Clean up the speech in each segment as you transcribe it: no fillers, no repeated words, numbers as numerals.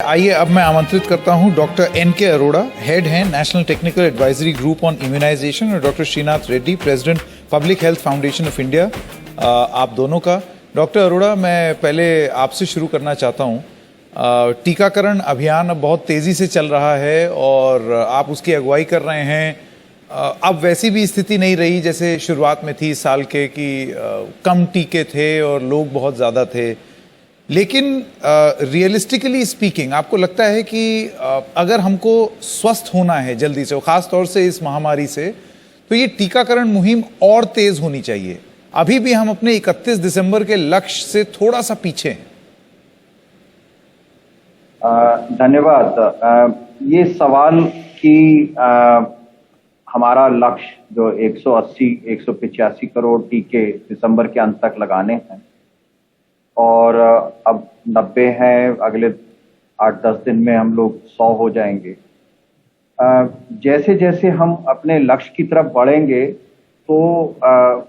आइए अब मैं आमंत्रित करता हूं डॉक्टर एन.के. अरोड़ा, हेड हैं national technical advisory group on immunisation, और doctor Srinath Reddy, president public health foundation of India. आप दोनों का। डॉक्टर अरोड़ा, मैं पहले आपसे शुरू करना चाहता हूं। टीकाकरण अभियान अब बहुत तेज़ी से चल रहा है और आप उसकी अगुवाई कर रहे हैं। अब वैसी भी स्थिति नहीं रही जैसे शुरुआत में थी इस साल के कि कम टीके थे और लोग बहुत ज़्यादा थे, लेकिन रियलिस्टिकली स्पीकिंग आपको लगता है कि अगर हमको स्वस्थ होना है जल्दी से, खास तौर से इस महामारी से, तो ये टीकाकरण मुहिम और तेज होनी चाहिए? अभी भी हम अपने 31 दिसंबर के लक्ष्य से थोड़ा सा पीछे हैं। धन्यवाद। ये सवाल कि हमारा लक्ष्य जो 180-185 करोड़ टीके दिसंबर के अंत तक लगाने हैं और अब 90 हैं, अगले 8-10 दिन में हम लोग 100 हो जाएंगे। जैसे जैसे हम अपने लक्ष्य की तरफ बढ़ेंगे तो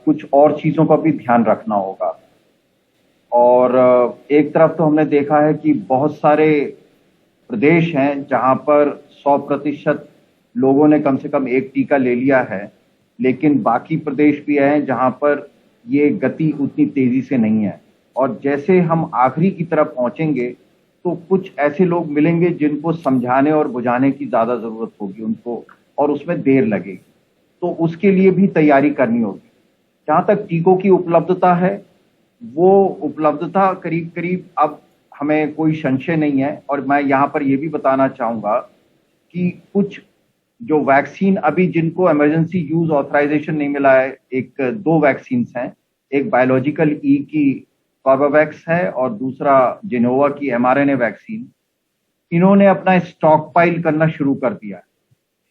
कुछ और चीज़ों का भी ध्यान रखना होगा। और एक तरफ तो हमने देखा है कि बहुत सारे प्रदेश हैं जहां पर 100% लोगों ने कम से कम एक टीका ले लिया है, लेकिन बाकी प्रदेश भी हैं जहां पर ये गति उतनी तेजी से नहीं है। और जैसे हम आखिरी की तरफ पहुंचेंगे तो कुछ ऐसे लोग मिलेंगे जिनको समझाने और बुझाने की ज़्यादा ज़रूरत होगी उनको, और उसमें देर लगेगी, तो उसके लिए भी तैयारी करनी होगी। जहाँ तक टीकों की उपलब्धता है, वो उपलब्धता करीब करीब अब हमें कोई संशय नहीं है। और मैं यहाँ पर ये भी बताना चाहूँगा कि कुछ जो वैक्सीन अभी जिनको इमरजेंसी यूज ऑथराइजेशन नहीं मिला है, 2 वैक्सीन हैं, एक बायोलॉजिकल ई की कॉर्बेवैक्स है और दूसरा जिनोवा की mRNA वैक्सीन, इन्होंने अपना स्टॉक पाइल करना शुरू कर दिया है।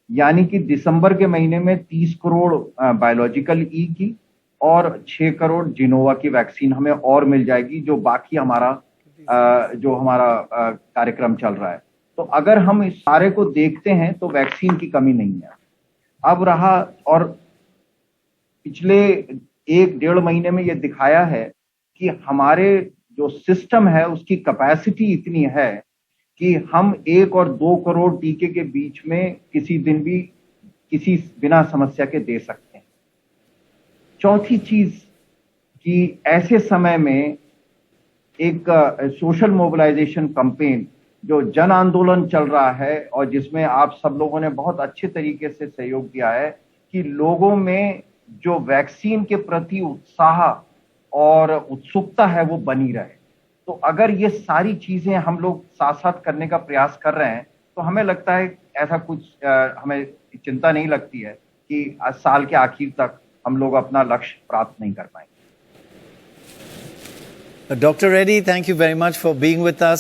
यानी कि दिसंबर के महीने में 30 करोड़ बायोलॉजिकल ई की और 6 करोड़ जिनोवा की वैक्सीन हमें और मिल जाएगी, जो बाकी हमारा कार्यक्रम चल रहा है। तो अगर हम इस सारे को देखते हैं तो वैक्सीन की कमी नहीं है। अब रहा, और पिछले 1-1.5 महीने में ये दिखाया है कि हमारे जो सिस्टम है उसकी कैपेसिटी इतनी है कि हम 1 और 2 करोड़ टीके के बीच में किसी दिन भी किसी बिना समस्या के दे सकते हैं। चौथी चीज कि ऐसे समय में एक सोशल मोबिलाइजेशन कैंपेन जो जन आंदोलन चल रहा है और जिसमें आप सब लोगों ने बहुत अच्छे तरीके से सहयोग दिया है कि लोगों में जो वैक्सीन के प्रति उत्साह और उत्सुकता है वो बनी रहे। तो अगर ये सारी चीजें हम लोग साथ साथ करने का प्रयास कर रहे हैं तो हमें लगता है ऐसा कुछ हमें चिंता नहीं लगती है कि साल के आखिर तक हम लोग अपना लक्ष्य प्राप्त नहीं कर पाएंगे। Dr. Reddy, thank you very much for being with us.